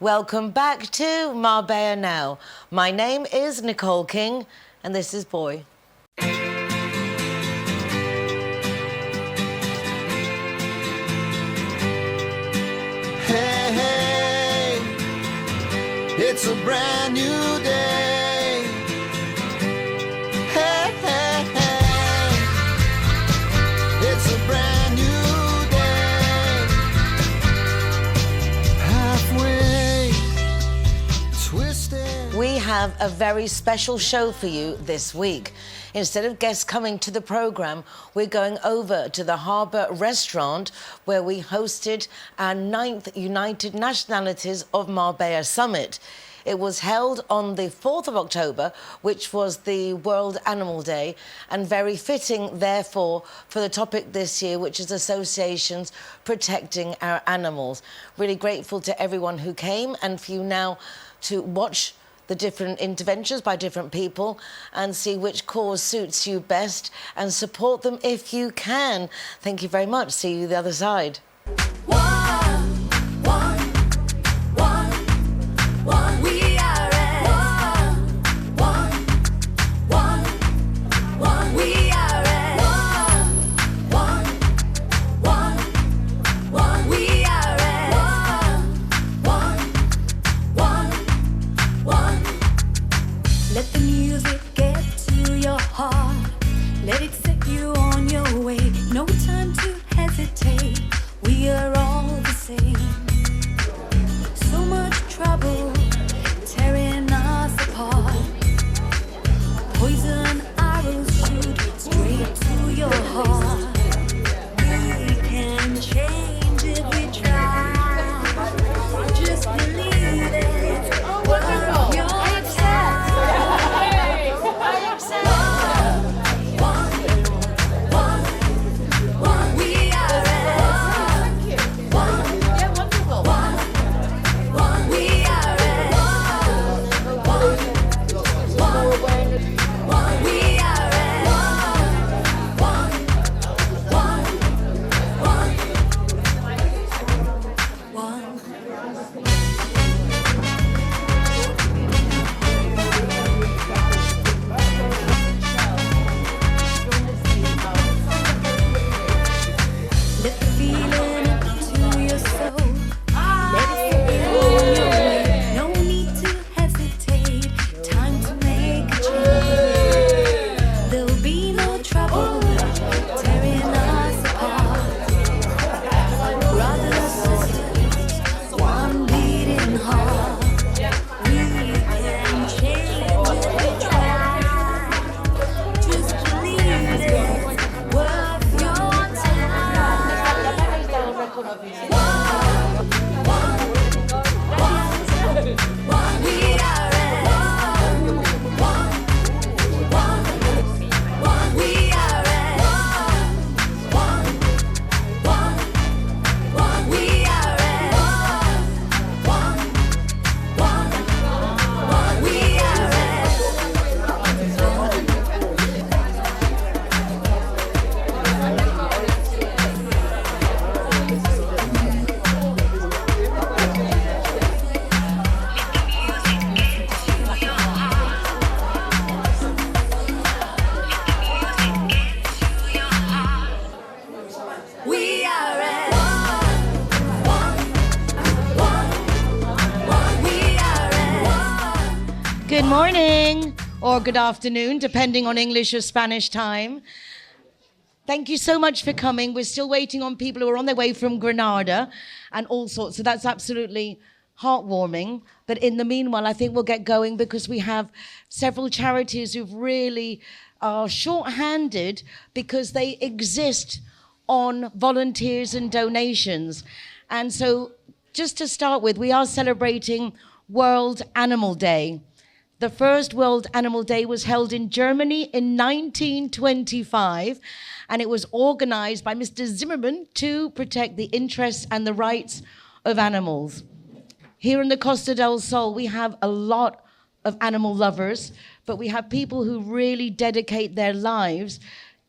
Welcome back to Marbella Now. My name is Nicole King, and this is Boy. Hey, hey, it's a brand new day. Hey, hey, hey, it's a brand new day. Halfway twisted. We have a very special show for you this week. Instead of guests coming to the programme, we're going over to the Harbour Restaurant where we hosted our 9th United Nationalities of Marbella Summit. It was held on the 4th of October, which was the World Animal Day, and very fitting, therefore, for the topic this year, which is associations protecting our animals. Really grateful to everyone who came, and for you now to watch the different interventions by different people and see which cause suits you best and support them if you can. Thank you very much. See you the other side. We are at we are at we are at Let the music get to your heart. Let it set you on your way. No time to hesitate. We are all the same. So much trouble tearing us apart. Poison arrows shoot straight to your heart. We can change if we try. Just believe it. Work your time. We are at we are Let the feeling into your soul. Let it set you on your way. No need to hesitate. Time to make a change. There'll be no trouble tearing us apart. Brothers, sisters, one beating heart. We can change if we try. Just believe it. Worth your time. We are at we are at we are at we are We are at we are at Good morning or good afternoon, depending on English or Spanish time. Thank you so much for coming. We're still waiting on people who are on their way from Granada and all sorts. So that's absolutely heartwarming. But in the meanwhile, I think we'll get going because we have several charities who've really are short-handed because they exist on volunteers and donations. And so just to start with, we are celebrating World Animal Day. The first World Animal Day was held in Germany in 1925, and it was organized by Mr. Zimmerman to protect the interests and the rights of animals. Here in the Costa del Sol, we have a lot of animal lovers, but we have people who really dedicate their lives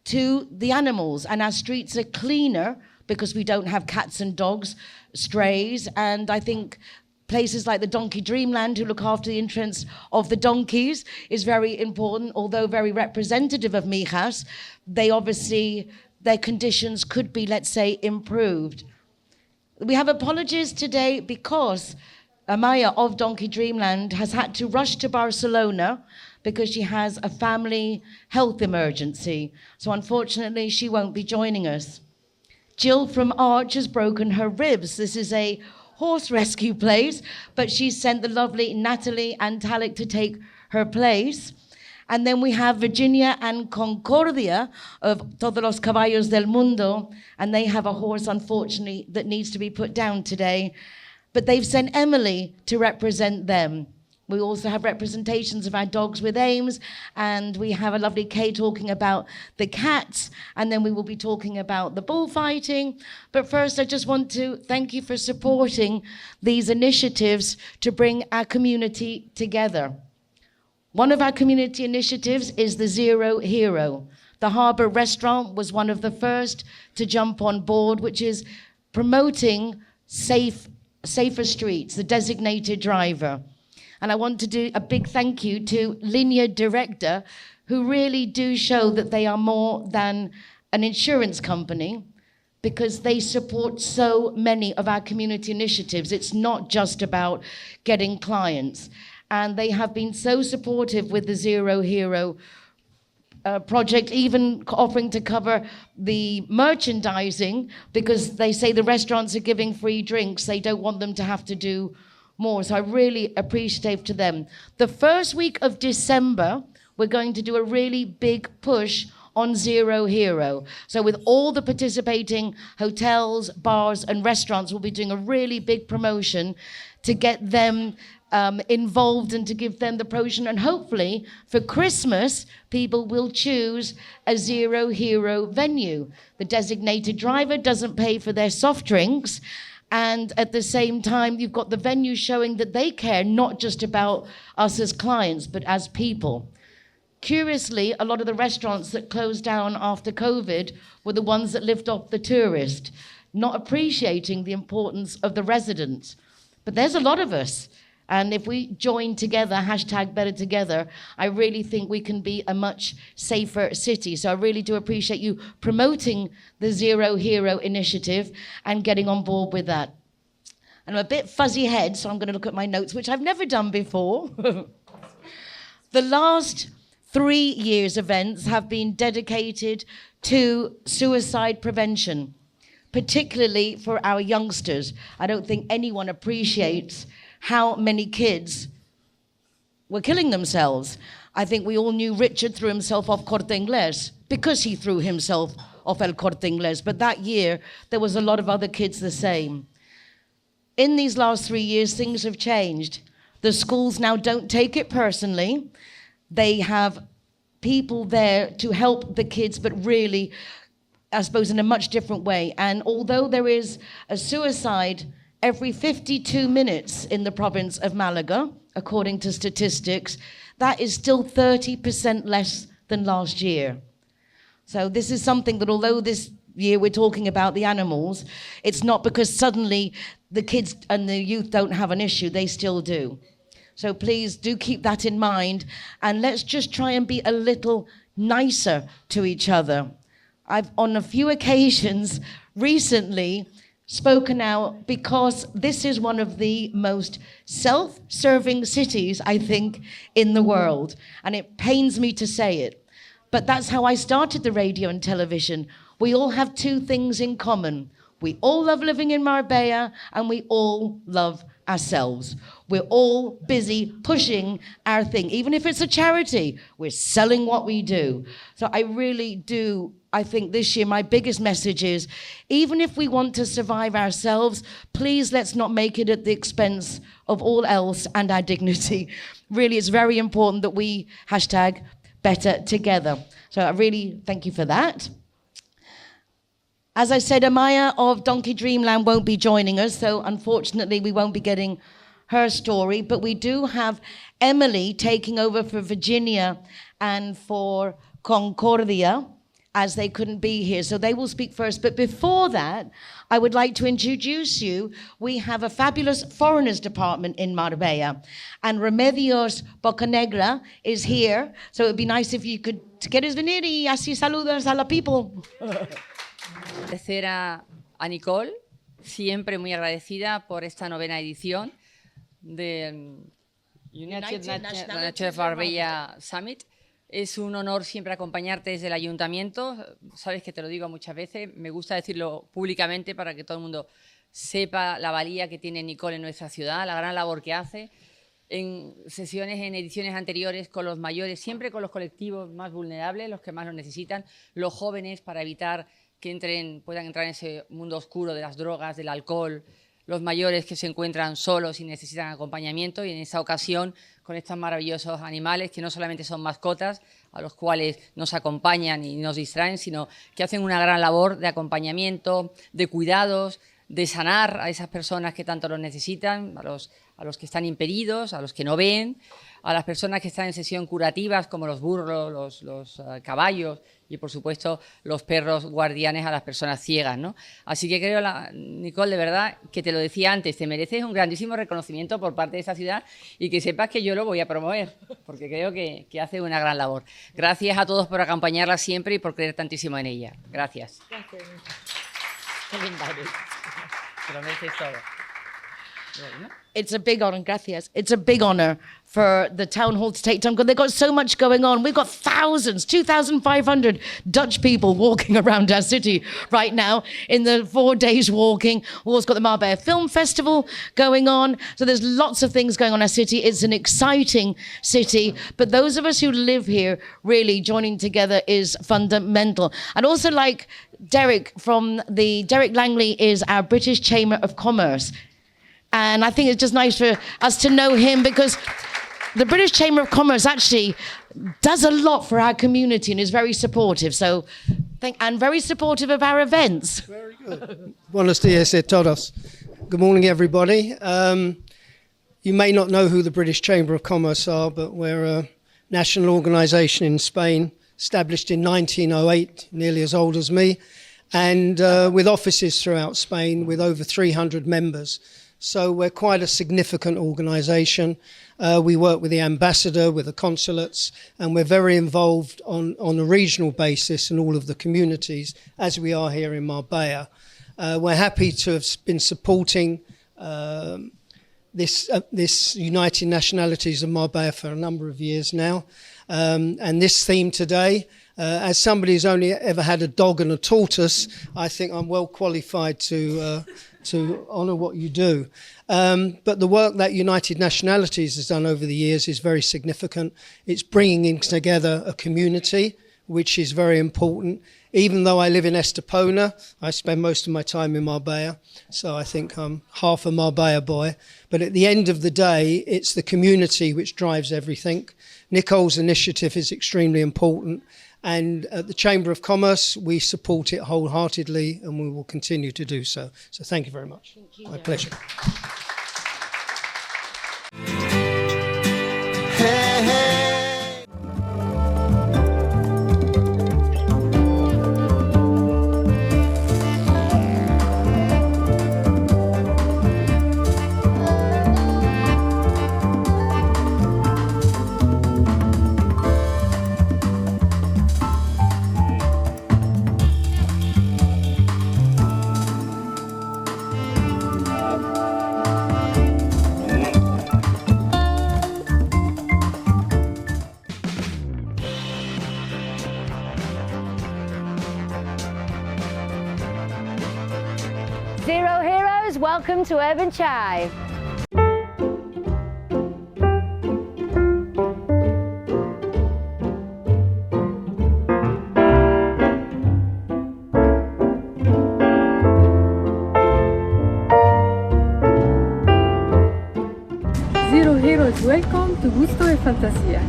to the animals, and our streets are cleaner because we don't have cats and dogs, strays, and I think places like the Donkey Dreamland, who look after the interests of the donkeys, is very important. Although very representative of Mijas, they obviously, their conditions could be, let's say, improved. We have apologies today because Amaya of Donkey Dreamland has had to rush to Barcelona because she has a family health emergency. So unfortunately, she won't be joining us. Jill from Arch has broken her ribs. This is a horse rescue place, but she's sent the lovely Natalie and Talik to take her place. And then we have Virginia and Concordia of Todos los Caballos del Mundo, and they have a horse, unfortunately, that needs to be put down today. But they've sent Emily to represent them. We also have representations of our dogs with aims, and we have a lovely Kay talking about the cats, and then we will be talking about the bullfighting. But first, I just want to thank you for supporting these initiatives to bring our community together. One of our community initiatives is the Zero Hero. The Harbour Restaurant was one of the first to jump on board, which is promoting safer streets, the designated driver. And I want to do a big thank you to Linear Director, who really do show that they are more than an insurance company, because they support so many of our community initiatives. It's not just about getting clients. And they have been so supportive with the Zero Hero project, even offering to cover the merchandising, because they say the restaurants are giving free drinks. They don't want them to have to do more. So I really appreciate to them. The first week of December, we're going to do a really big push on Zero Hero. So with all the participating hotels, bars, and restaurants, we'll be doing a really big promotion to get them involved and to give them the promotion. And hopefully for Christmas, people will choose a Zero Hero venue. The designated driver doesn't pay for their soft drinks. And at the same time, you've got the venue showing that they care not just about us as clients, but as people. Curiously, a lot of the restaurants that closed down after COVID were the ones that lived off the tourist, not appreciating the importance of the residents. But there's a lot of us. And if we join together, #BetterTogether, I really think we can be a much safer city. So I really do appreciate you promoting the Zero Hero initiative and getting on board with that. And I'm a bit fuzzy head, so I'm going to look at my notes, which I've never done before. The last 3 years' events have been dedicated to suicide prevention, particularly for our youngsters. I don't think anyone appreciates how many kids were killing themselves. I think we all knew Richard threw himself off Corte Inglés because he threw himself off El Corte Inglés. But that year, there was a lot of other kids the same. In these last 3 years, things have changed. The schools now don't take it personally. They have people there to help the kids, but really, I suppose, in a much different way. And although there is a suicide every 52 minutes in the province of Malaga, according to statistics, that is still 30% less than last year. So this is something that, although this year we're talking about the animals, it's not because suddenly the kids and the youth don't have an issue, they still do. So please do keep that in mind, and let's just try and be a little nicer to each other. I've, on a few occasions recently, spoken out because this is one of the most self-serving cities, I think, in the world. And it pains me to say it. But that's how I started the radio and television. We all have two things in common. We all love living in Marbella, and we all love ourselves. We're all busy pushing our thing. Even if it's a charity, we're selling what we do. So I really do, I think this year my biggest message is, even if we want to survive ourselves, please let's not make it at the expense of all else and our dignity. Really, it's very important that we #BetterTogether. So I really thank you for that. As I said, Amaya of Donkey Dreamland won't be joining us, so unfortunately we won't be getting her story, but we do have Emily taking over for Virginia and for Concordia. as they couldn't be here. So they will speak first. But before that, I would like to introduce you. We have a fabulous foreigners department in Marbella. And Remedios Bocanegra is here. So it would be nice if you could quieres venir y así saludas a la people. Agradecer a Nicole, siempre muy agradecida por esta 9ª edición del United Nationalities Marbella Summit. Es un honor siempre acompañarte desde el ayuntamiento. Sabes que te lo digo muchas veces. Me gusta decirlo públicamente para que todo el mundo sepa la valía que tiene Nicole en nuestra ciudad, la gran labor que hace. En sesiones, en ediciones anteriores, con los mayores, siempre con los colectivos más vulnerables, los que más lo necesitan, los jóvenes, para evitar que puedan entrar en ese mundo oscuro de las drogas, del alcohol, los mayores que se encuentran solos y necesitan acompañamiento, y en esta ocasión con estos maravillosos animales que no solamente son mascotas a los cuales nos acompañan y nos distraen, sino que hacen una gran labor de acompañamiento, de cuidados, de sanar a esas personas que tanto lo necesitan, a los que están impedidos, a los que no ven, a las personas que están en sesión curativas como los burros, los caballos y por supuesto los perros guardianes a las personas ciegas, ¿no? Así que creo, Nicole, de verdad, que te lo decía antes, te mereces un grandísimo reconocimiento por parte de esta ciudad y que sepas que yo lo voy a promover, porque creo que hace una gran labor. Gracias a todos por acompañarla siempre y por creer tantísimo en ella. Gracias. It's a big honor, gracias. It's a big honor for the town hall to take time because they've got so much going on. We've got thousands, 2,500 Dutch people walking around our city right now in the 4 days walking. We've also got the Marbella Film Festival going on. So there's lots of things going on in our city. It's an exciting city. But those of us who live here, really joining together is fundamental. And also like Derek Langley is our British Chamber of Commerce. And I think it's just nice for us to know him because the British Chamber of Commerce actually does a lot for our community and is very supportive. So, and very supportive of our events. Very good. Buenos dias a todos. Good morning, everybody. You may not know who the British Chamber of Commerce are, but we're a national organisation in Spain, established in 1908, nearly as old as me, and with offices throughout Spain with over 300 members. So we're quite a significant organisation. We work with the ambassador, with the consulates, and we're very involved on a regional basis in all of the communities, as we are here in Marbella. We're happy to have been supporting this United Nationalities of Marbella for a number of years now. And this theme today, as somebody who's only ever had a dog and a tortoise, I think I'm well qualified to honour what you do. But the work that United Nationalities has done over the years is very significant. It's bringing together a community, which is very important. Even though I live in Estepona, I spend most of my time in Marbella, so I think I'm half a Marbella boy. But at the end of the day, it's the community which drives everything. Nicole's initiative is extremely important. And at the Chamber of Commerce, we support it wholeheartedly and we will continue to do so. So thank you very much. Thank you. My pleasure. Hey, hey. Zero Heroes, welcome to Urban Chai. Zero Heroes, welcome to Gusto e Fantasia.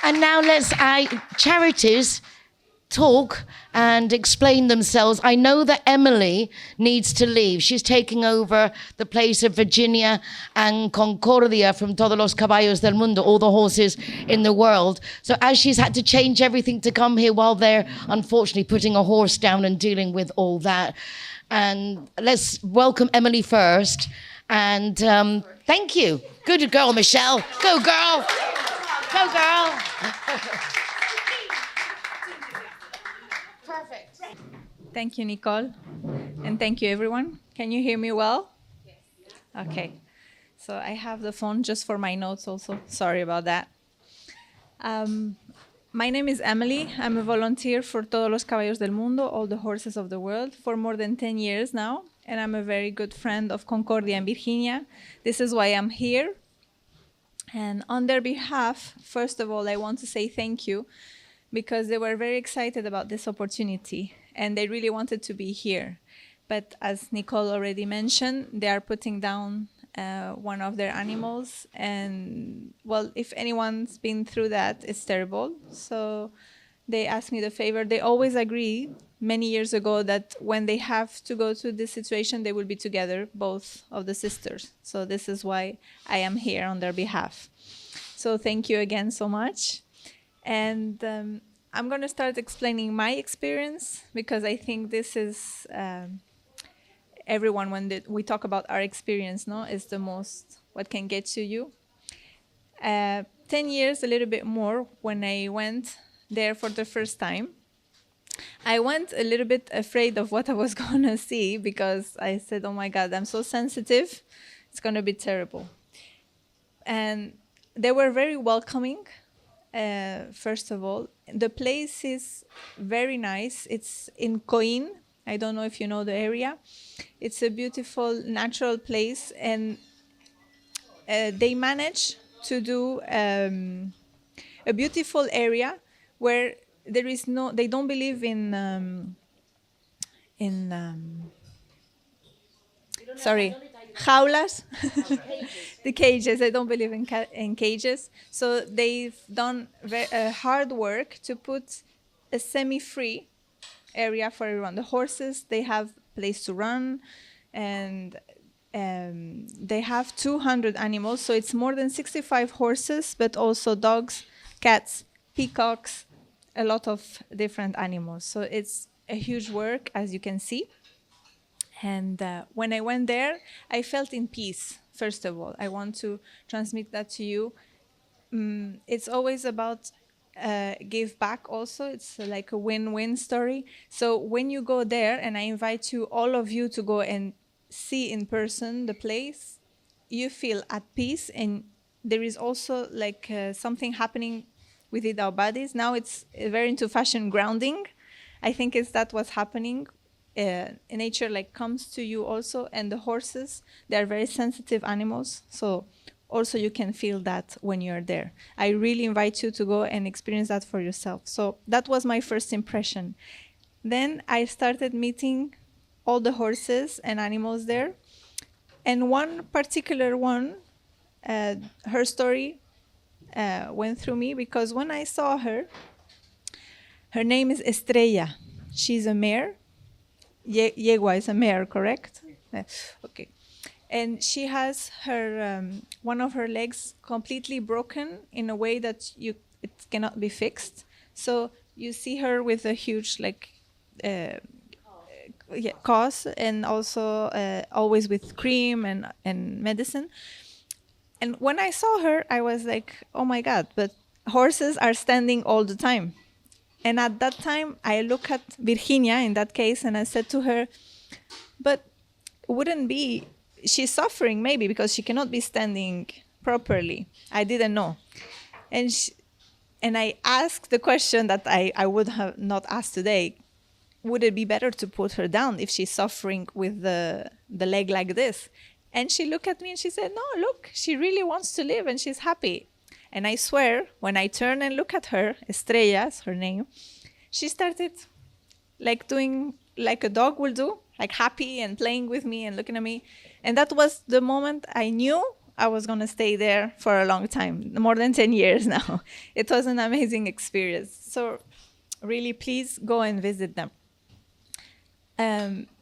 And now let's, Charities, talk and explain themselves. I know that Emily needs to leave. She's taking over the place of Virginia and Concordia from Todos los Caballos del Mundo, all the horses in the world. So as she's had to change everything to come here while they're unfortunately putting a horse down and dealing with all that. And let's welcome Emily first. And thank you. Good girl, Michelle. Go, girl. Go, girl. Perfect. Thank you, Nicole. And thank you, everyone. Can you hear me well? Yes. Okay. So I have the phone just for my notes also. Sorry about that. My name is Emily. I'm a volunteer for Todos los Caballos del Mundo, all the horses of the world, for more than 10 years now. And I'm a very good friend of Concordia and Virginia. This is why I'm here. And on their behalf, first of all, I want to say thank you, because they were very excited about this opportunity and they really wanted to be here. But as Nicole already mentioned, they are putting down one of their animals, and well, if anyone's been through that, it's terrible. So they asked me the favor. They always agree many years ago that when they have to go through this situation, they will be together, both of the sisters. So this is why I am here on their behalf. So thank you again so much. And I'm going to start explaining my experience, because I think this is everyone, when we talk about our experience, no, is the most what can get to you. 10 years, a little bit more, when I went there for the first time. I went a little bit afraid of what I was going to see, because I said, oh my God, I'm so sensitive. It's going to be terrible. And they were very welcoming. First of all, the place is very nice. It's in Coin. I don't know if you know the area. It's a beautiful natural place, and they manage to do a beautiful area where there is no. They don't believe in sorry, jaulas. The cages. I don't believe in cages. So they've done hard work to put a semi-free area for everyone. The horses, they have place to run, and they have 200 animals. So it's more than 65 horses, but also dogs, cats, peacocks, a lot of different animals. So it's a huge work, as you can see. And when I went there, I felt in peace. First of all, I want to transmit that to you. It's always about give back also. It's like a win-win story. So when you go there, and I invite you, all of you, to go and see in person the place, you feel at peace. And there is also like something happening within our bodies. Now it's very into fashion grounding. I think it's that what's happening. Nature like comes to you also, and the horses, they are very sensitive animals, so also you can feel that when you're there. I really invite you to go and experience that for yourself. So that was my first impression. Then I started meeting all the horses and animals there, and one particular one, her story went through me, because when I saw her, her name is Estrella. She's a mare. Yegua is a mare, correct? Okay. And she has her one of her legs completely broken in a way that it cannot be fixed. So you see her with a huge cause, and also always with cream and medicine. And when I saw her, I was like, oh my God, but horses are standing all the time. And at that time, I look at Virginia in that case, and I said to her, but wouldn't be, she's suffering maybe because she cannot be standing properly. I didn't know. And I asked the question that I would have not asked today. Would it be better to put her down if she's suffering with the leg like this? And she looked at me and she said, no, look, she really wants to live and she's happy. And I swear, when I turn and look at her, Estrella is her name, she started like doing like a dog will do, like happy and playing with me and looking at me. And that was the moment I knew I was going to stay there for a long time, more than 10 years now. It was an amazing experience. So really, please go and visit them.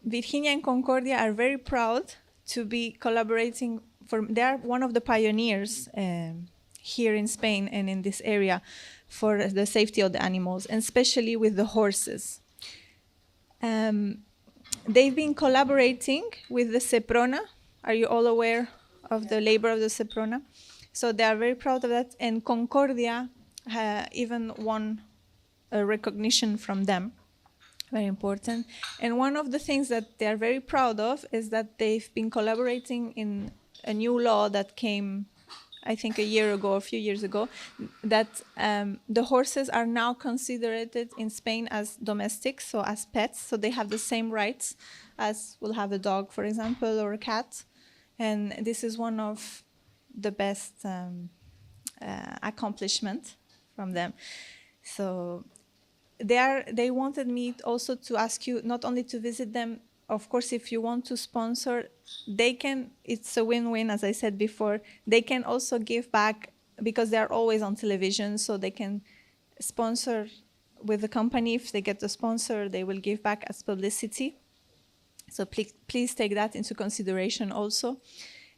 Virginia and Concordia are very proud to be collaborating. They are one of the pioneers here in Spain and in this area for the safety of the animals, and especially with the horses. They've been collaborating with the Seprona. Are you all aware of the labor of the Seprona? So they are very proud of that. And Concordia even won a recognition from them. Very important. And one of the things that they are very proud of is that they've been collaborating in a new law that came, I think, a year ago, a few years ago, that the horses are now considered in Spain as domestic, so as pets, so they have the same rights as will have a dog, for example, or a cat. And this is one of the best accomplishment from them. So they wanted me also to ask you not only to visit them. Of course, if you want to sponsor, they can. It's a win-win, as I said before. They can also give back because they are always on television, so they can sponsor with the company. If they get the sponsor, they will give back as publicity. So please take that into consideration also.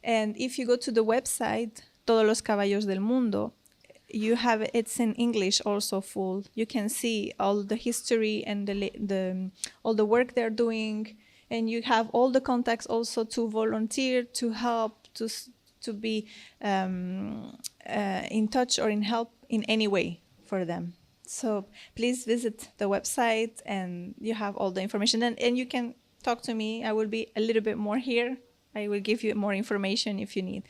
And if you go to the website, Todos los Caballos del Mundo, you have it's in English also full. You can see all the history and all the work they're doing. And you have all the contacts also to volunteer, to help, to be in touch or in help in any way for them. So please visit the website and you have all the information. And you can talk to me. I will be a little bit more here. I will give you more information if you need.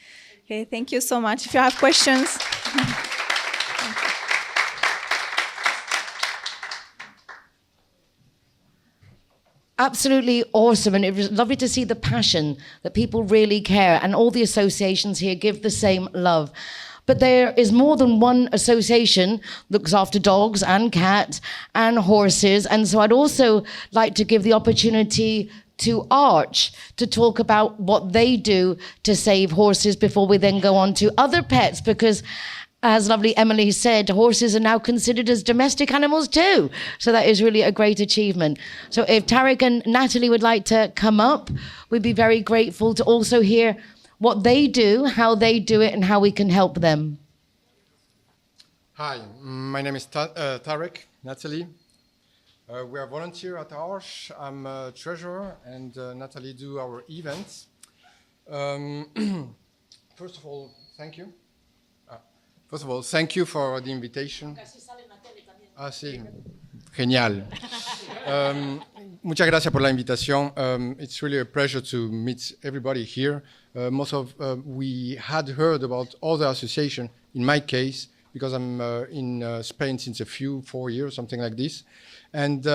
Okay, thank you so much. If you have questions. Absolutely awesome, and it was lovely to see the passion that people really care, and all the associations here give the same love. But there is more than one association that looks after dogs and cats and horses, and so I'd also like to give the opportunity to Arch to talk about what they do to save horses before we then go on to other pets, because as lovely Emily said, horses are now considered as domestic animals too. So that is really a great achievement. So if Tarek and Natalie would like to come up, we'd be very grateful to also hear what they do, how they do it, and how we can help them. Hi, my name is Tarek, Natalie. We are volunteer at Arch. I'm a treasurer, and Natalie do our events. First of all, thank you. Thank you for the invitation. Ah, sí. Genial. Muchas gracias por la invitación. It's really a pleasure to meet everybody here. We had heard about other associations, in my case, because I'm in Spain since 4 years, something like this. And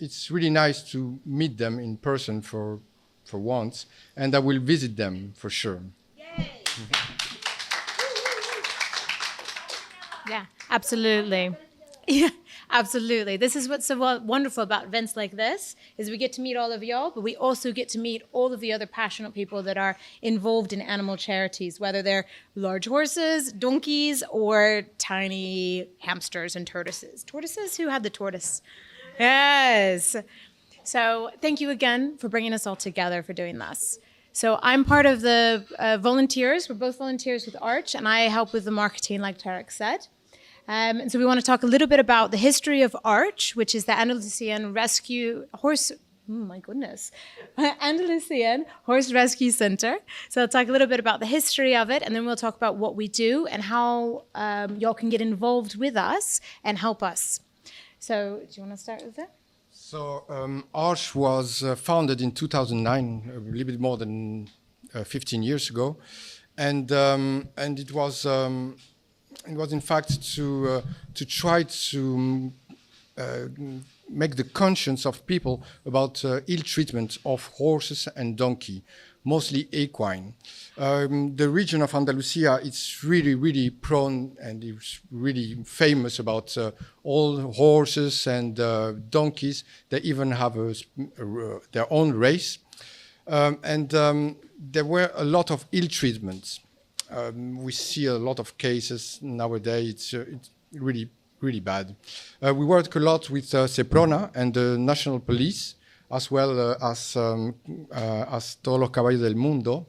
it's really nice to meet them in person for once. And I will visit them for sure. Yay! Yeah, absolutely. Yeah, absolutely. This is what's so wonderful about events like this, is we get to meet all of y'all, but we also get to meet all of the other passionate people that are involved in animal charities, whether they're large horses, donkeys, or tiny hamsters and tortoises. Tortoises? Who had the tortoise? Yes. So thank you again for bringing us all together for doing this. So I'm part of the volunteers. We're both volunteers with Arch, and I help with the marketing, like Tarek said. And so we want to talk a little bit about the history of Arch, which is the Andalusian Andalusian Horse Rescue Center. So I'll talk a little bit about the history of it, and then we'll talk about what we do and how y'all can get involved with us and help us. So do you want to start with that? So Arch was founded in 2009, a little bit more than 15 years ago, and it was in fact to try to make the conscience of people about ill treatment of horses and donkey, mostly equine. The region of Andalusia, it's really prone and it's really famous about all horses and donkeys. They even have their own race. There were a lot of ill treatments. We see a lot of cases nowadays. It's really really bad. We work a lot with Seprona and the National Police, as well as Todos los Caballos del Mundo,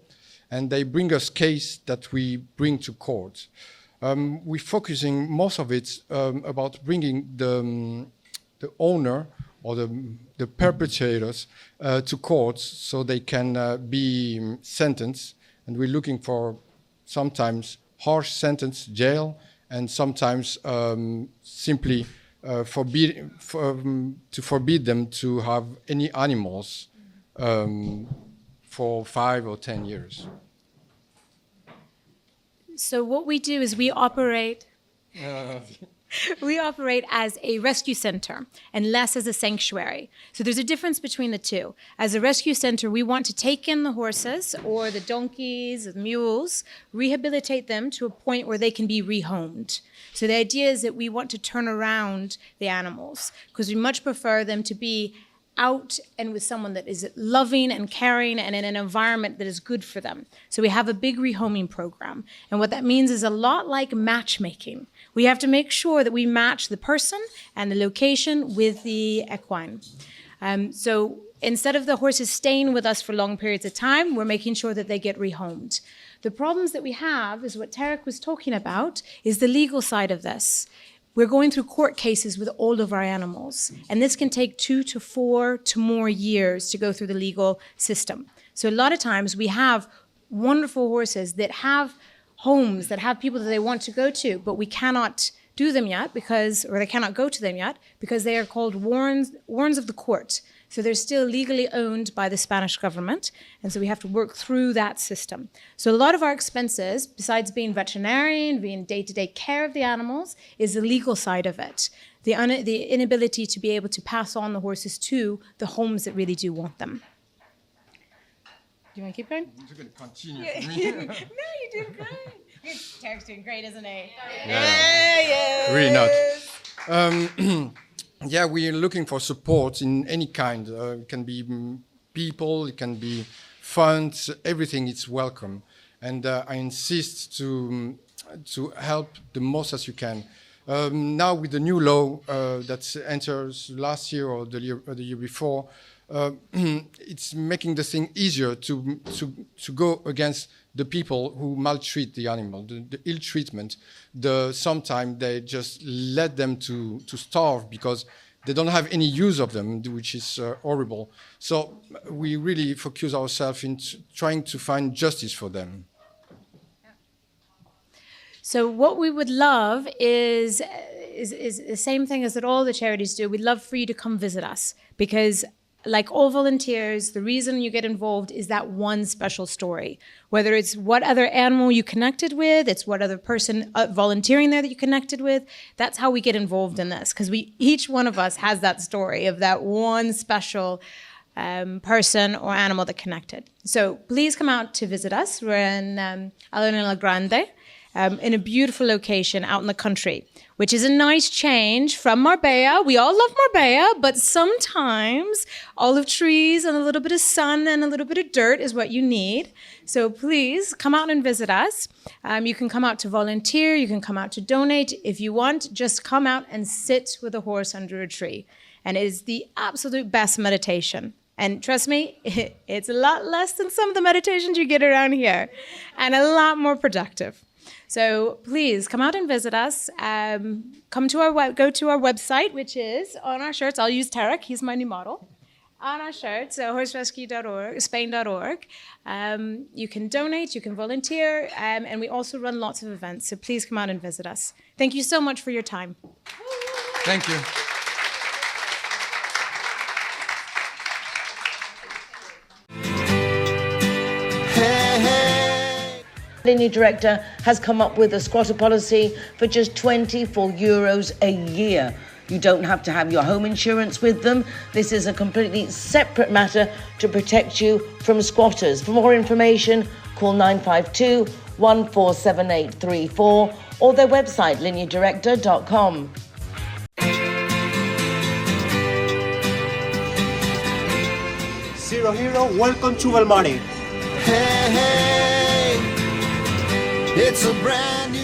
and they bring us case that we bring to court. We're focusing most of it about bringing the owner or the perpetrators to courts so they can be sentenced, and we're looking for sometimes harsh sentence, jail, and sometimes simply forbid them to have any animals for 5 or 10 years. So what we do is we operate as a rescue center and less as a sanctuary. So there's a difference between the two. As a rescue center, we want to take in the horses or the donkeys, the mules, rehabilitate them to a point where they can be rehomed. So the idea is that we want to turn around the animals because we much prefer them to be out and with someone that is loving and caring and in an environment that is good for them. So we have a big rehoming program. And what that means is a lot like matchmaking. We have to make sure that we match the person and the location with the equine. So instead of the horses staying with us for long periods of time, we're making sure that they get rehomed. The problems that we have is what Tarek was talking about, is the legal side of this. We're going through court cases with all of our animals, and this can take 2 to 4 to more years to go through the legal system. So a lot of times we have wonderful horses that have homes, that have people that they want to go to, but we cannot do them yet or they cannot go to them yet because they are called warrants of the court. So they're still legally owned by the Spanish government, and so we have to work through that system. So a lot of our expenses, besides being veterinarian, being day-to-day care of the animals, is the legal side of it. The inability to be able to pass on the horses to the homes that really do want them. Do you want to keep going? You're going to continue for me. No, you're doing great. Tarek's doing great, isn't he? Yeah. Really not. Yeah, we are looking for support in any kind. It can be people, it can be funds, everything is welcome. And I insist to help the most as you can. Now with the new law that enters last year or the year before, it's making the thing easier to go against the people who maltreat the animal, the ill treatment. Sometimes they just let them to starve because they don't have any use of them, which is horrible. So we really focus ourselves in trying to find justice for them. So what we would love is the same thing as that all the charities do. We'd love for you to come visit us because like all volunteers, the reason you get involved is that one special story. Whether it's what other animal you connected with, it's what other person volunteering there that you connected with. That's how we get involved in this, because each one of us has that story of that one special person or animal that connected. So please come out to visit us. We're in Alonela Grande, in a beautiful location out in the country, which is a nice change from Marbella. We all love Marbella, but sometimes olive trees and a little bit of sun and a little bit of dirt is what you need. So please come out and visit us. You can come out to volunteer, you can come out to donate. If you want, just come out and sit with a horse under a tree. And it is the absolute best meditation. And trust me, it's a lot less than some of the meditations you get around here and a lot more productive. So please come out and visit us. Go to our website, which is on our shirts. I'll use Tarek, he's my new model. On our shirts, horserescue.org, Spain.org. You can donate, you can volunteer, and we also run lots of events. So please come out and visit us. Thank you so much for your time. Thank you. Linear Director has come up with a squatter policy for just €24 a year. You don't have to have your home insurance with them. This is a completely separate matter to protect you from squatters. For more information, call 952 147834 or their website, lineardirector.com. Zero Hero, welcome to Belmonte. Hey, hey, it's a brand new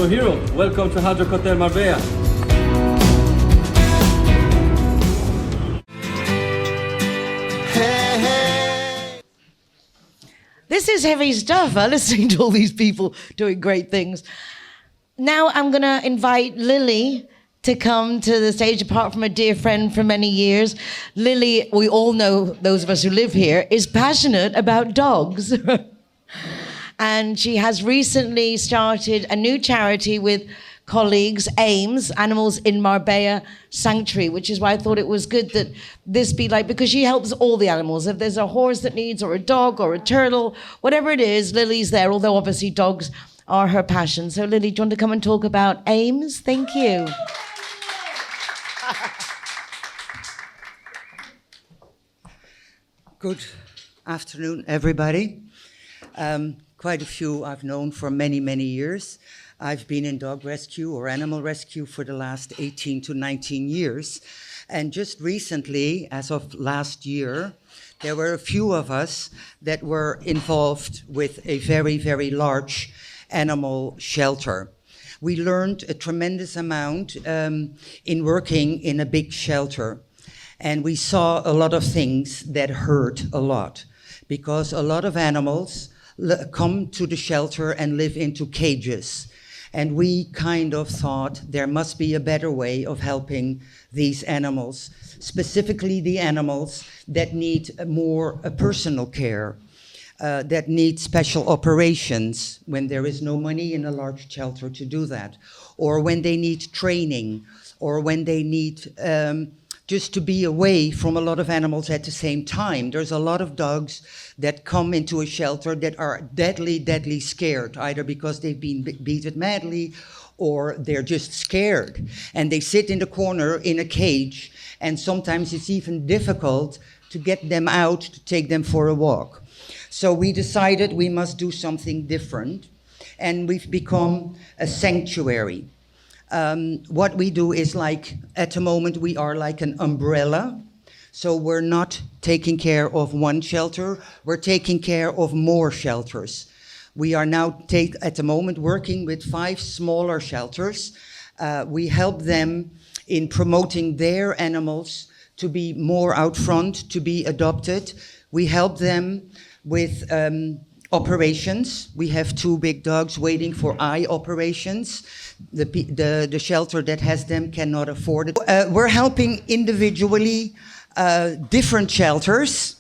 Zero Hero, welcome to Hard Rock Hotel Marbella. This is heavy stuff, listening to all these people doing great things. Now I'm going to invite Lily to come to the stage, apart from a dear friend for many years. Lily, we all know, those of us who live here, is passionate about dogs. And she has recently started a new charity with colleagues, AIMS, Animals in Marbella Sanctuary, which is why I thought it was good that this be like, because she helps all the animals. If there's a horse that needs, or a dog, or a turtle, whatever it is, Lily's there, although obviously dogs are her passion. So Lily, do you want to come and talk about AIMS? Thank you. Good afternoon, everybody. Quite a few I've known for many, many years. I've been in dog rescue or animal rescue for the last 18 to 19 years. And just recently, as of last year, there were a few of us that were involved with a very, very large animal shelter. We learned a tremendous amount in working in a big shelter. And we saw a lot of things that hurt a lot, because a lot of animals come to the shelter and live into cages. And we kind of thought there must be a better way of helping these animals, specifically the animals that need more personal care, that need special operations when there is no money in a large shelter to do that, or when they need training, or when they need just to be away from a lot of animals at the same time. There's a lot of dogs that come into a shelter that are deadly, deadly scared, either because they've been beaten madly or they're just scared. And they sit in the corner in a cage, and sometimes it's even difficult to get them out, to take them for a walk. So we decided we must do something different, and we've become a sanctuary. What we do is, like, at the moment we are like an umbrella. So we're not taking care of one shelter, we're taking care of more shelters. We are now at the moment working with 5 smaller shelters. We help them in promoting their animals to be more out front, to be adopted. We help them with operations. We have 2 big dogs waiting for eye operations. The shelter that has them cannot afford it. We're helping individually different shelters.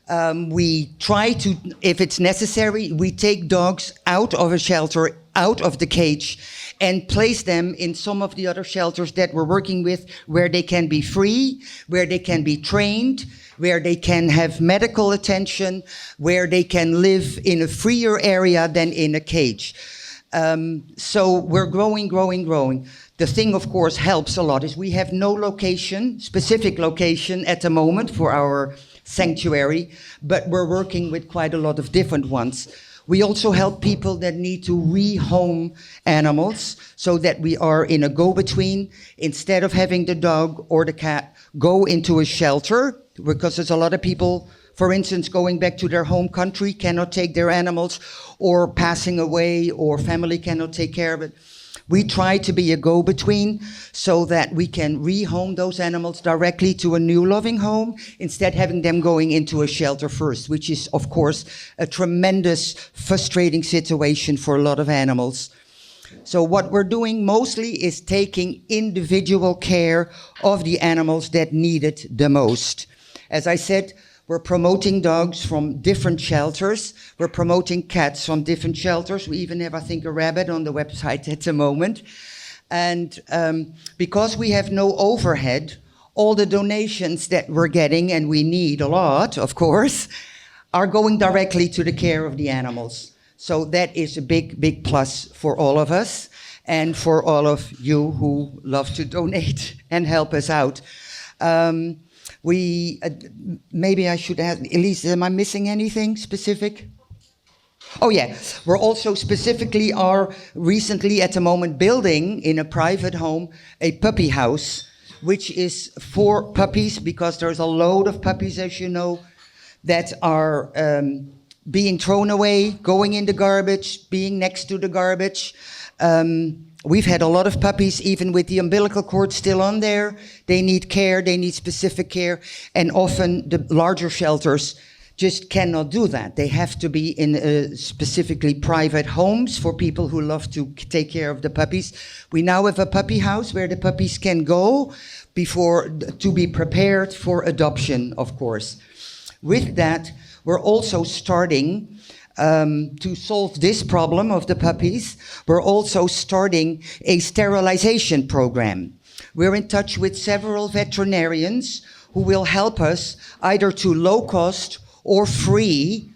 We try to, if it's necessary, we take dogs out of a shelter, out of the cage, and place them in some of the other shelters that we're working with, where they can be free, where they can be trained, where they can have medical attention, where they can live in a freer area than in a cage. So we're growing. The thing, of course, helps a lot is we have no location, specific location at the moment for our sanctuary, but we're working with quite a lot of different ones. We also help people that need to rehome animals, so that we are in a go-between. Instead of having the dog or the cat go into a shelter, because there's a lot of people, for instance, going back to their home country, cannot take their animals, or passing away, or family cannot take care of it. We try to be a go-between so that we can rehome those animals directly to a new loving home, instead having them going into a shelter first, which is, of course, a tremendous, frustrating situation for a lot of animals. So what we're doing mostly is taking individual care of the animals that need it the most. As I said, we're promoting dogs from different shelters. We're promoting cats from different shelters. We even have, I think, a rabbit on the website at the moment. And because we have no overhead, all the donations that we're getting, and we need a lot, of course, are going directly to the care of the animals. So that is a big, big plus for all of us, and for all of you who love to donate and help us out. Maybe I should add, Elise, am I missing anything specific? Oh yeah, we're also specifically recently at the moment building in a private home a puppy house, which is for puppies, because there's a load of puppies, as you know, that are being thrown away, going in the garbage, being next to the garbage. We've had a lot of puppies, even with the umbilical cord still on there. They need care, they need specific care, and often the larger shelters just cannot do that. They have to be in specifically private homes for people who love to take care of the puppies. We now have a puppy house where the puppies can go to be prepared for adoption, of course. With that, we're also starting to solve this problem of the puppies. We're also starting a sterilization program. We're in touch with several veterinarians who will help us either to low cost or free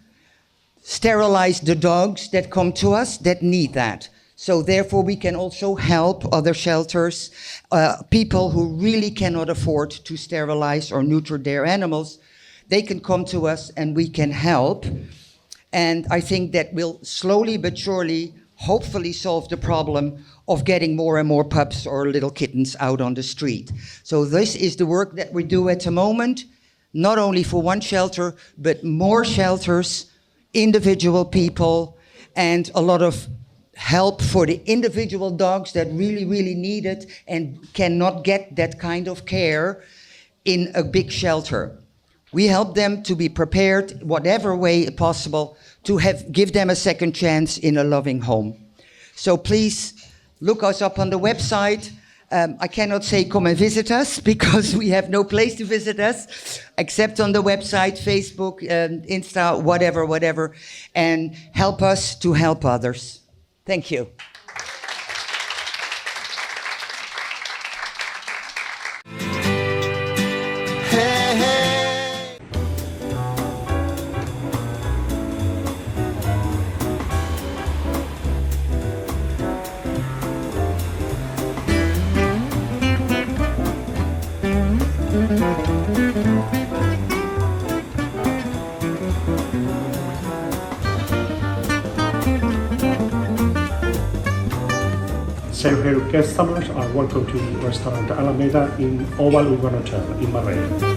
sterilize the dogs that come to us that need that. So therefore we can also help other shelters, people who really cannot afford to sterilize or neuter their animals. They can come to us and we can help. And I think that will slowly but surely hopefully solve the problem of getting more and more pups or little kittens out on the street. So this is the work that we do at the moment, not only for one shelter, but more shelters, individual people, and a lot of help for the individual dogs that really, really need it and cannot get that kind of care in a big shelter. We help them to be prepared, whatever way possible, to give them a second chance in a loving home. So please look us up on the website. I cannot say come and visit us because we have no place to visit us except on the website, Facebook, Insta, whatever, and help us to help others. Thank you. Zero Hero customers are welcome to Restaurant Alameda in Oval Urban Hotel in Marbella.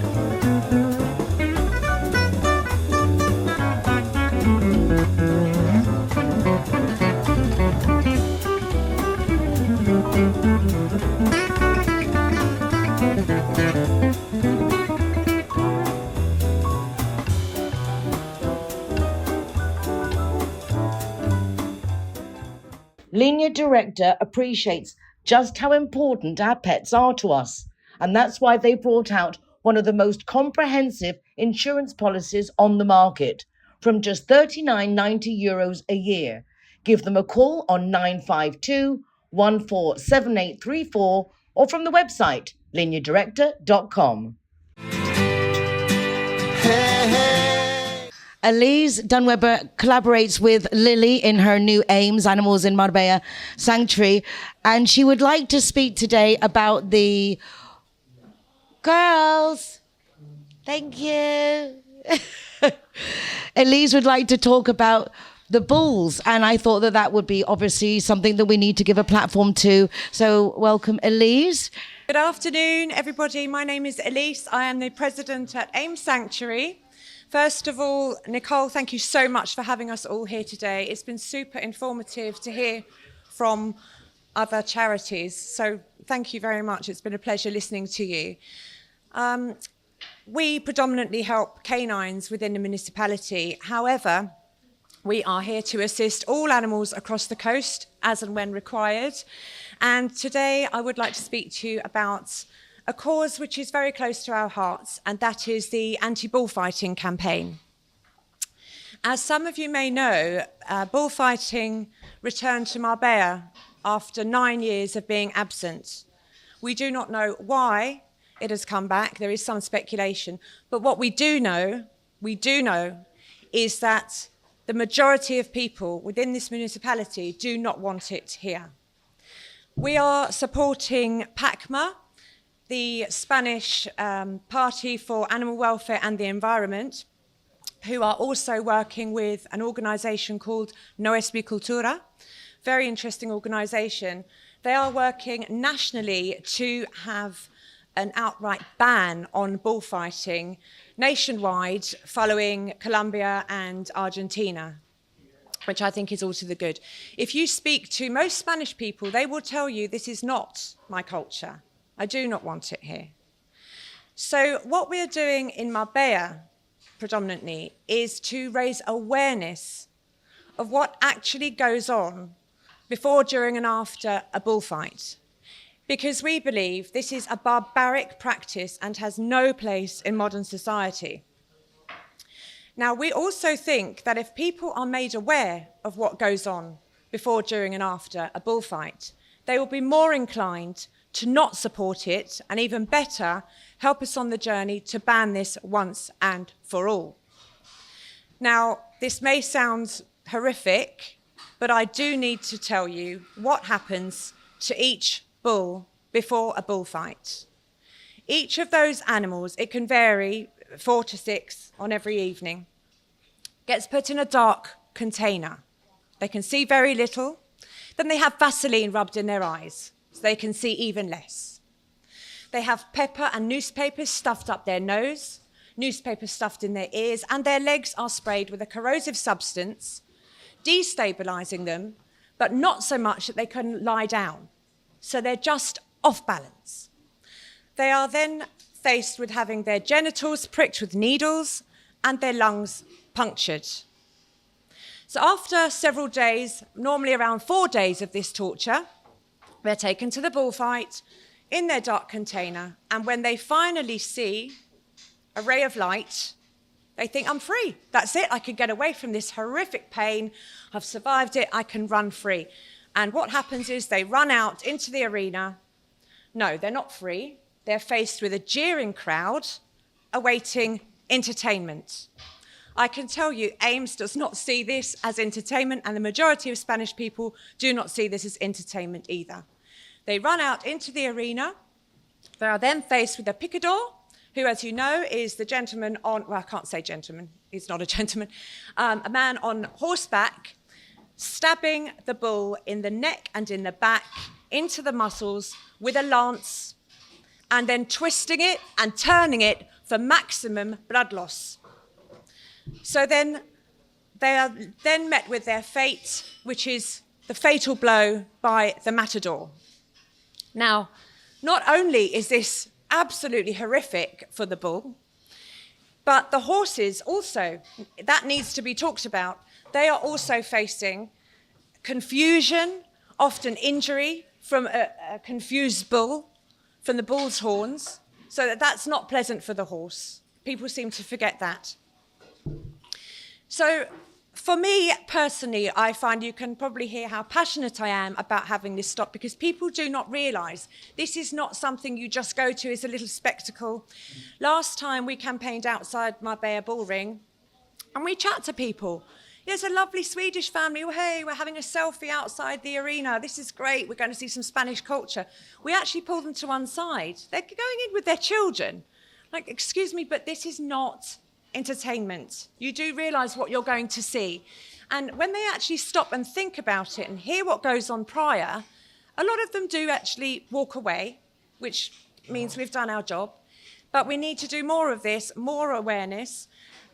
Linear Director appreciates just how important our pets are to us, and that's why they brought out one of the most comprehensive insurance policies on the market from just €39.90 a year. Give them a call on 952 147834 or from the website lineardirector.com. Elise Dunweber collaborates with Lily in her new AIMS, Animals in Marbella Sanctuary, and she would like to speak today about the girls. Thank you. Elise would like to talk about the bulls, and I thought that that would be obviously something that we need to give a platform to. So welcome, Elise. Good afternoon, everybody. My name is Elise. I am the president at AIMS Sanctuary. First of all, Nicole, thank you so much for having us all here today. It's been super informative to hear from other charities. So thank you very much. It's been a pleasure listening to you. We predominantly help canines within the municipality. However, we are here to assist all animals across the coast as and when required. And today I would like to speak to you about a cause which is very close to our hearts, and that is the anti-bullfighting campaign. As some of you may know, bullfighting returned to Marbella after 9 years of being absent. We do not know why it has come back. There is some speculation. But what we do know is that the majority of people within this municipality do not want it here. We are supporting PACMA, the Spanish Party for Animal Welfare and the Environment, who are also working with an organisation called No Es Mi Cultura, very interesting organisation. They are working nationally to have an outright ban on bullfighting nationwide following Colombia and Argentina. which I think is all to the good. If you speak to most Spanish people, they will tell you this is not my culture. I do not want it here. So what we're doing in Marbella predominantly is to raise awareness of what actually goes on before, during and after a bullfight. Because we believe this is a barbaric practice and has no place in modern society. Now, we also think that if people are made aware of what goes on before, during and after a bullfight, they will be more inclined to not support it, and even better, help us on the journey to ban this once and for all. Now, this may sound horrific, but I do need to tell you what happens to each bull before a bullfight. Each of those animals, it can vary 4 to 6 on every evening, gets put in a dark container. They can see very little. Then they have Vaseline rubbed in their eyes, so they can see even less. They have pepper and newspapers stuffed up their nose, newspapers stuffed in their ears, and their legs are sprayed with a corrosive substance, destabilizing them, but not so much that they can lie down. So they're just off balance. They are then faced with having their genitals pricked with needles and their lungs punctured. So after several days, normally around 4 days of this torture, they're taken to the bullfight in their dark container, and when they finally see a ray of light, they think, I'm free. That's it. I can get away from this horrific pain. I've survived it. I can run free. And what happens is they run out into the arena. No, they're not free. They're faced with a jeering crowd awaiting entertainment. I can tell you, Ames does not see this as entertainment, and the majority of Spanish people do not see this as entertainment either. They run out into the arena. They are then faced with a picador, who, as you know, is the gentleman on, well, I can't say gentleman, he's not a gentleman, a man on horseback, stabbing the bull in the neck and in the back, into the muscles with a lance, and then twisting it and turning it for maximum blood loss. So then they are then met with their fate, which is the fatal blow by the matador. Now, not only is this absolutely horrific for the bull, but the horses also, that needs to be talked about. They are also facing confusion, often injury from a confused bull, from the bull's horns, so that's not pleasant for the horse. People seem to forget that. So for me personally, I find you can probably hear how passionate I am about having this stop, because people do not realise this is not something you just go to as a little spectacle. Last time we campaigned outside Marbella Bull Ring, and we chat to people. There's a lovely Swedish family. Oh, hey, we're having a selfie outside the arena. This is great. We're going to see some Spanish culture. We actually pull them to one side. They're going in with their children. Like, excuse me, but this is not entertainment. You do realise what you're going to see. And when they actually stop and think about it and hear what goes on prior, a lot of them do actually walk away, which means we've done our job. But we need to do more of this, more awareness.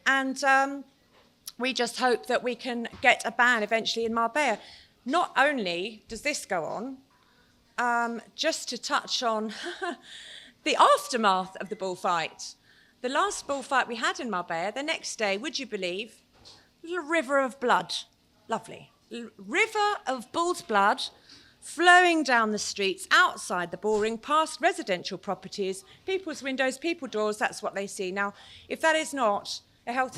And we just hope that we can get a ban eventually in Marbella. Not only does this go on, just to touch on the aftermath of the bullfight. The last bullfight we had in Marbella, the next day, would you believe, a little river of blood. Lovely. River of bull's blood flowing down the streets outside the bull ring, past residential properties, people's windows, people's doors, that's what they see. Now, if that is not a health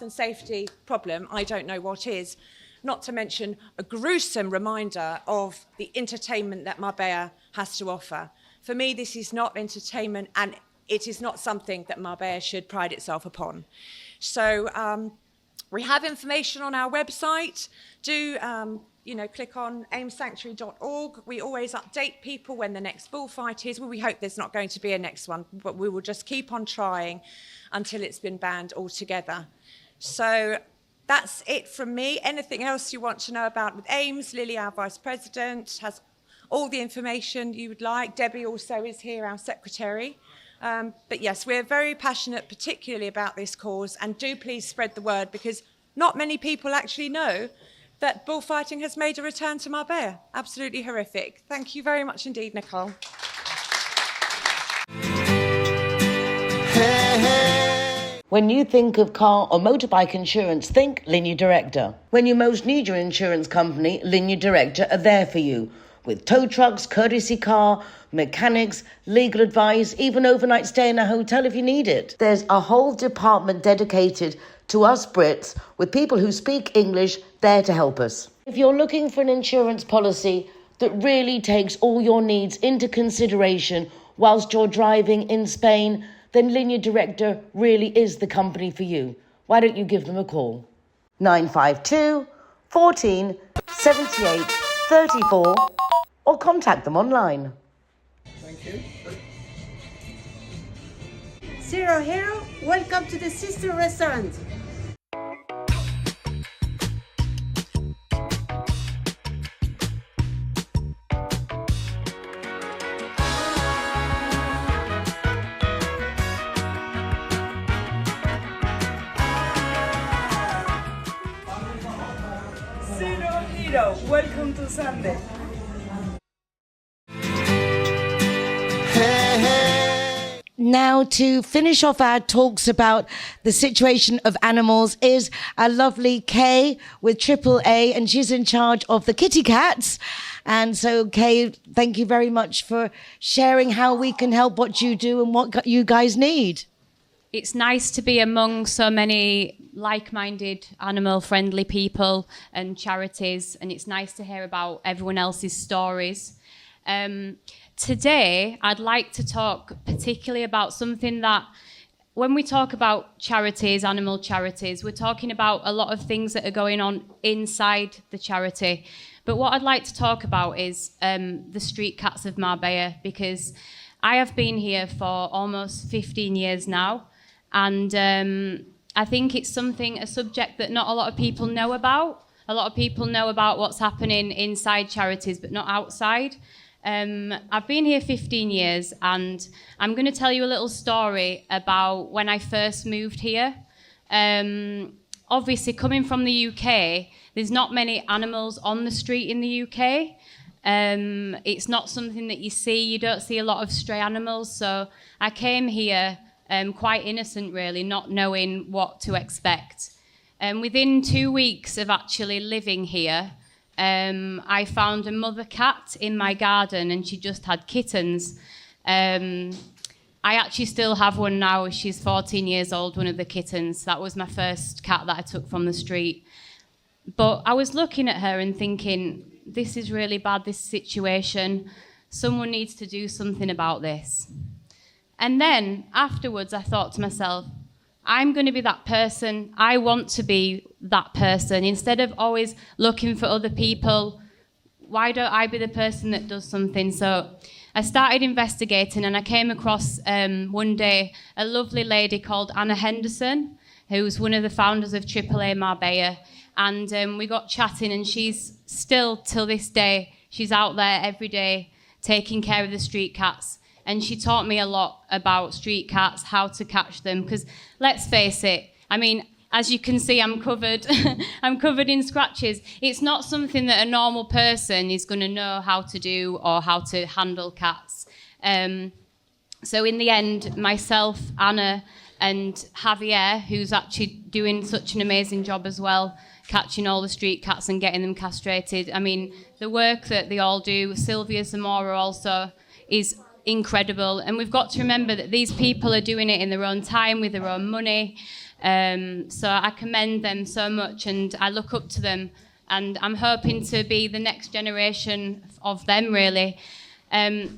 and safety problem, I don't know what is. Not to mention a gruesome reminder of the entertainment that Marbella has to offer. For me, this is not entertainment, and it is not something that Marbella should pride itself upon. So we have information on our website. Do click on aimsanctuary.org. We always update people when the next bullfight is. Well, we hope there's not going to be a next one, but we will just keep on trying until it's been banned altogether. So that's it from me. Anything else you want to know about with AIMS? Lily, our Vice President, has all the information you would like. Debbie also is here, our Secretary. But yes, we're very passionate, particularly about this cause, and do please spread the word, because not many people actually know that bullfighting has made a return to Marbella. Absolutely horrific. Thank you very much indeed, Nicole. When you think of car or motorbike insurance, think Linear Director. When you most need your insurance company, Linear Director are there for you. With tow trucks, courtesy car, mechanics, legal advice, even overnight stay in a hotel if you need it. There's a whole department dedicated to us Brits with people who speak English there to help us. If you're looking for an insurance policy that really takes all your needs into consideration whilst you're driving in Spain, then Linear Director really is the company for you. Why don't you give them a call? 952 14 78 34 or contact them online. Thank you. Zero Hero, welcome to the Sister Restaurant. Zero Hero, welcome to Sunday. Now, to finish off our talks about the situation of animals is our lovely Kay with AAA, and she's in charge of the kitty cats. And so, Kay, thank you very much for sharing how we can help, what you do and what you guys need. It's nice to be among so many like-minded, animal-friendly people and charities, and it's nice to hear about everyone else's stories. Today, I'd like to talk particularly about something that, when we talk about charities, animal charities, we're talking about a lot of things that are going on inside the charity. But what I'd like to talk about is the street cats of Marbella, because I have been here for almost 15 years now, and I think it's a subject that not a lot of people know about. A lot of people know about what's happening inside charities, but not outside. I've been here 15 years, and I'm going to tell you a little story about when I first moved here. Obviously, coming from the UK, there's not many animals on the street in the UK. It's not something that you see. You don't see a lot of stray animals. So I came here quite innocent, really, not knowing what to expect. Within 2 weeks of actually living here, I found a mother cat in my garden, and she just had kittens. I actually still have one now. She's 14 years old, one of the kittens. That was my first cat that I took from the street. But I was looking at her and thinking, this is really bad, this situation. Someone needs to do something about this. And then afterwards, I thought to myself, I'm going to be that person. I want to be that person. Instead of always looking for other people, why don't I be the person that does something? So I started investigating, and I came across one day a lovely lady called Anna Henderson, who's one of the founders of AAA Marbella. And we got chatting, and she's still, till this day, she's out there every day taking care of the street cats. And she taught me a lot about street cats, how to catch them. Because let's face it, I mean, as you can see, I'm covered. I'm covered in scratches. It's not something that a normal person is going to know how to do or how to handle cats. So in the end, myself, Anna, and Javier, who's actually doing such an amazing job as well, catching all the street cats and getting them castrated. I mean, the work that they all do, Sylvia Zamora also, is incredible. And we've got to remember that these people are doing it in their own time, with their own money. So I commend them so much, and I look up to them, and I'm hoping to be the next generation of them, really.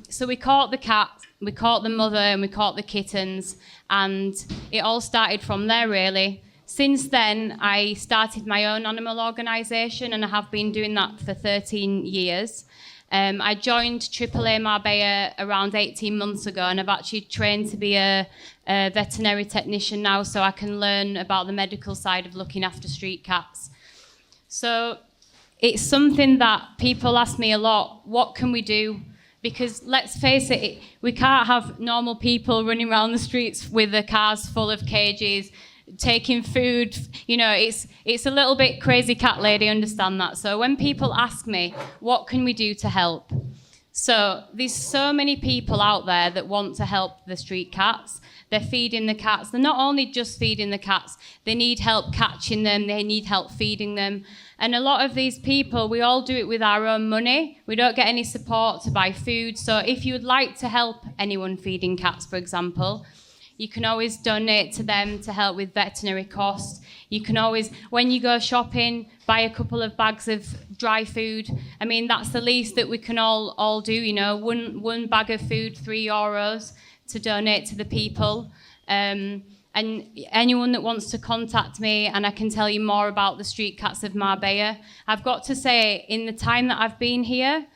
So we caught the cat, we caught the mother, and we caught the kittens, and it all started from there, really. Since then, I started my own animal organisation, and I have been doing that for 13 years. I joined AAA Marbella around 18 months ago, and I've actually trained to be a veterinary technician now, so I can learn about the medical side of looking after street cats. So it's something that people ask me a lot, what can we do? Because let's face it, we can't have normal people running around the streets with their cars full of cages, taking food. You know, it's a little bit crazy cat lady, understand that. So when people ask me, what can we do to help? So there's so many people out there that want to help the street cats. They're feeding the cats. They're not only just feeding the cats, they need help catching them, they need help feeding them. And a lot of these people, we all do it with our own money. We don't get any support to buy food. So if you would like to help anyone feeding cats, for example, you can always donate to them to help with veterinary costs. You can always, when you go shopping, buy a couple of bags of dry food. I mean, that's the least that we can all do, you know, one bag of food, €3 to donate to the people. And anyone that wants to contact me, and I can tell you more about the street cats of Marbella. I've got to say, in the time that I've been here,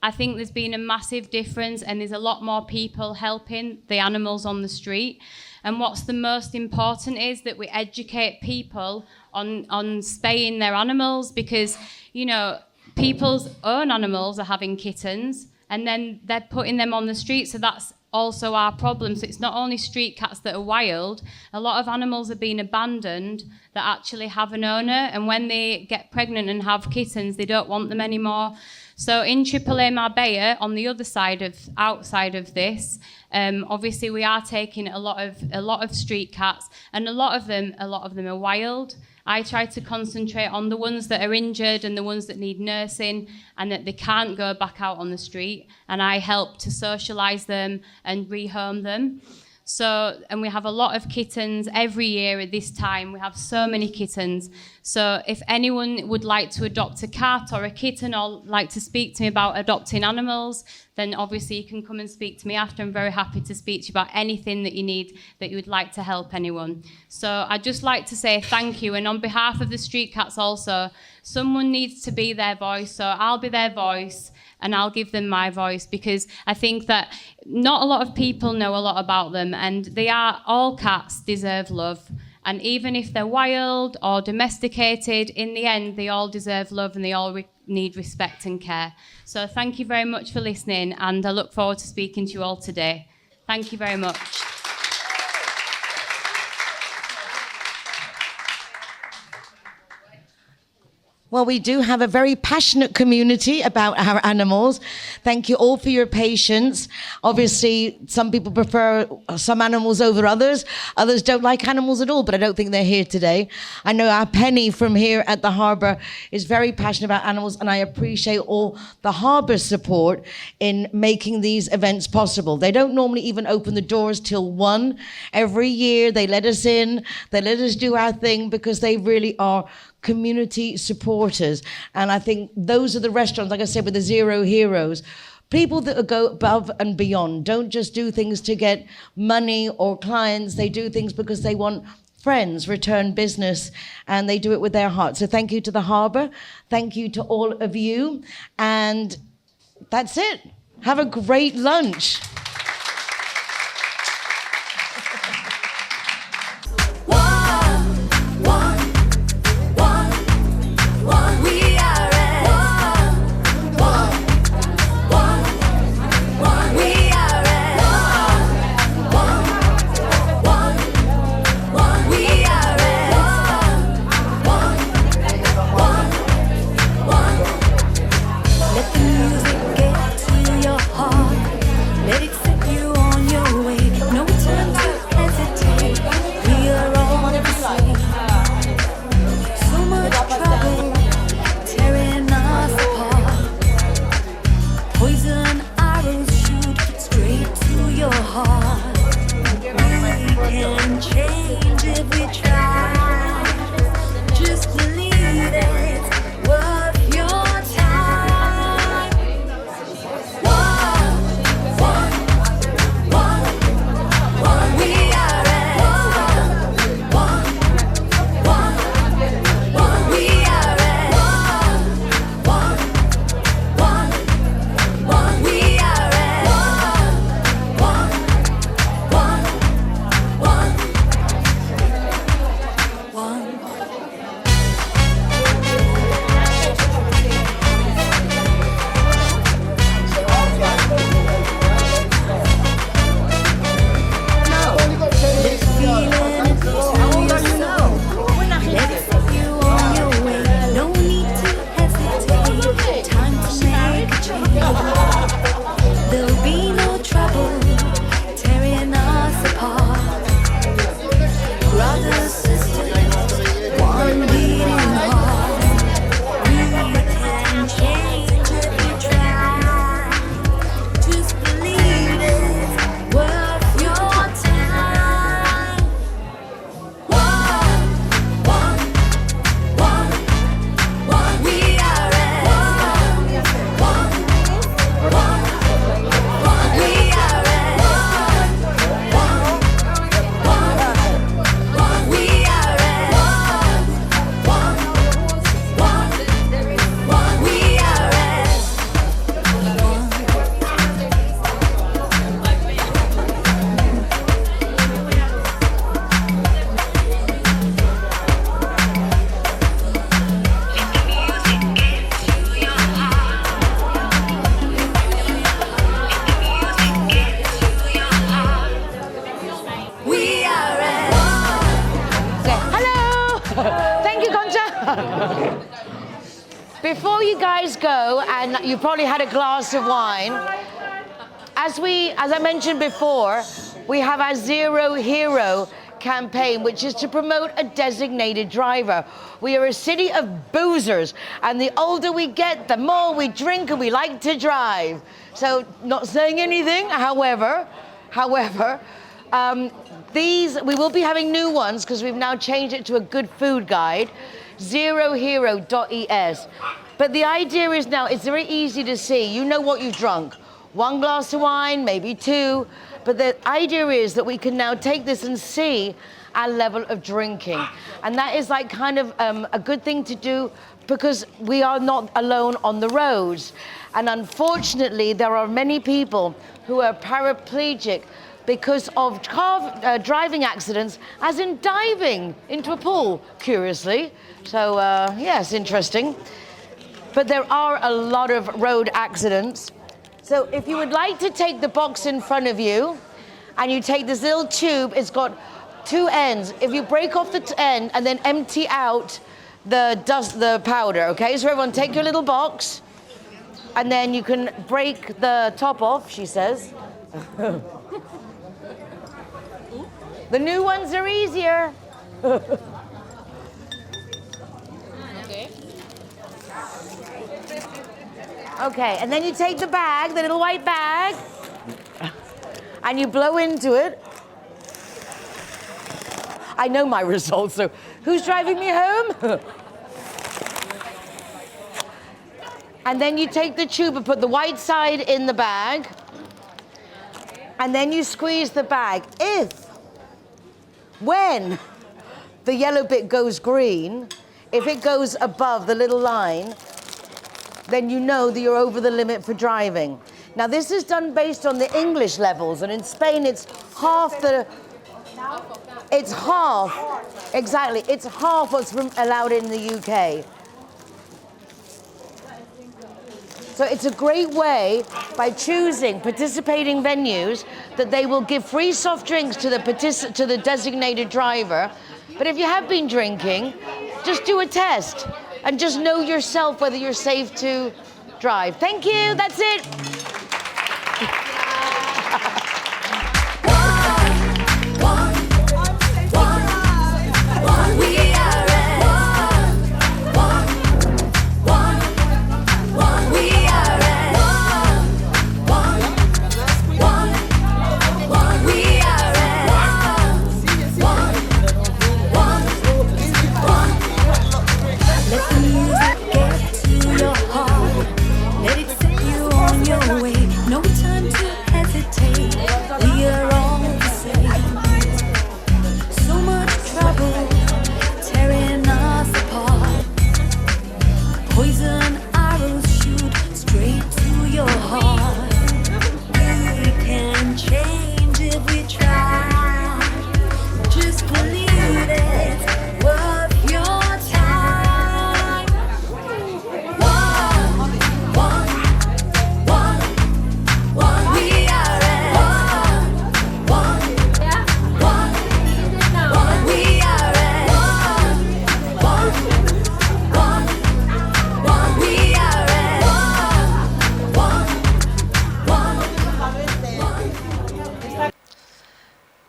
I think there's been a massive difference, and there's a lot more people helping the animals on the street. And what's the most important is that we educate people on spaying their animals, because, you know, people's own animals are having kittens and then they're putting them on the street. So that's also our problem. So it's not only street cats that are wild. A lot of animals are being abandoned that actually have an owner, and when they get pregnant and have kittens, they don't want them anymore. So in AAA Marbella, on the other side outside of this, obviously we are taking a lot of street cats, and a lot of them are wild. I try to concentrate on the ones that are injured and the ones that need nursing and that they can't go back out on the street, and I help to socialise them and rehome them. So, and we have a lot of kittens every year at this time. We have so many kittens. So if anyone would like to adopt a cat or a kitten, or like to speak to me about adopting animals, then obviously you can come and speak to me after. I'm very happy to speak to you about anything that you need, that you would like to help anyone. So I'd just like to say thank you. And on behalf of the street cats also, someone needs to be their voice. So I'll be their voice, and I'll give them my voice, because I think that not a lot of people know a lot about them, and all cats deserve love. And even if they're wild or domesticated, in the end, they all deserve love, and they all need respect and care. So thank you very much for listening, and I look forward to speaking to you all today. Thank you very much. Well, we do have a very passionate community about our animals. Thank you all for your patience. Obviously, some people prefer some animals over others. Others don't like animals at all, but I don't think they're here today. I know our Penny from here at the harbour is very passionate about animals, and I appreciate all the harbour's support in making these events possible. They don't normally even open the doors till 1. Every year they let us in, they let us do our thing, because they really are community supporters. And I think those are the restaurants, like I said, with the Zero Heroes, people that go above and beyond, don't just do things to get money or clients. They do things because they want friends, return business, and they do it with their heart. So thank you to the harbour. Thank you to all of you. And that's it. Have a great lunch. Let the music get to your heart. Let it before you guys go, and you probably had a glass of wine, as I mentioned before, we have our Zero Hero campaign, which is to promote a designated driver. We are a city of boozers, and the older we get, the more we drink and we like to drive. So, not saying anything, however, we will be having new ones because we've now changed it to a good food guide, zerohero.es. But the idea is now, it's very easy to see. You know what you've drunk. 1 glass of wine, maybe 2. But the idea is that we can now take this and see our level of drinking. And that is like kind of a good thing to do because we are not alone on the roads. And unfortunately, there are many people who are paraplegic because of driving accidents, as in diving into a pool, curiously. So, yes, interesting. But there are a lot of road accidents. So if you would like to take the box in front of you, and you take this little tube, it's got 2 ends. If you break off the end and then empty out the powder, okay? So everyone take your little box, and then you can break the top off, she says. The new ones are easier. Okay, and then you take the bag, the little white bag, and you blow into it. I know my results, so who's driving me home? And then you take the tube and put the white side in the bag, and then you squeeze the bag. When the yellow bit goes green, if it goes above the little line, then you know that you're over the limit for driving. Now, this is done based on the English levels, and in Spain, it's half, exactly, it's half what's allowed in the UK. So it's a great way, by choosing participating venues, that they will give free soft drinks to the designated driver. But if you have been drinking, just do a test. And just know yourself whether you're safe to drive. Thank you, that's it.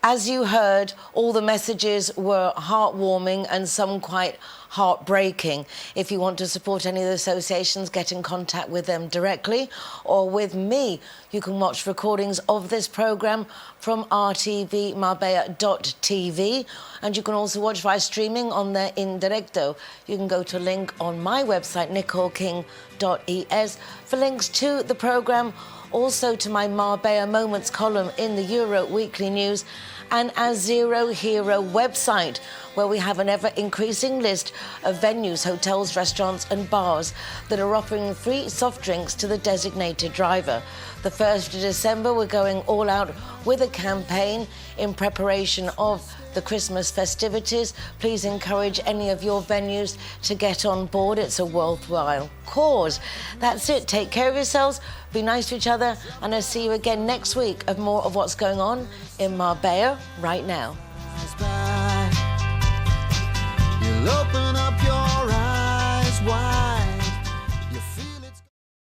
As you heard, all the messages were heartwarming and some quite heartbreaking. If you want to support any of the associations, get in contact with them directly or with me. You can watch recordings of this programme from RTV Marbella.tv, and you can also watch via streaming on their In Directo. You can go to a link on my website, nicoleking.es, for links to the programme, also to my Marbella Moments column in the Euro Weekly News, and our Zero Hero website, where we have an ever-increasing list of venues, hotels, restaurants and bars that are offering free soft drinks to the designated driver. The 1st of December, we're going all out with a campaign in preparation of the Christmas festivities. Please encourage any of your venues to get on board. It's a worthwhile cause. That's it. Take care of yourselves, be nice to each other, and I'll see you again next week of more of what's going on in Marbella right now.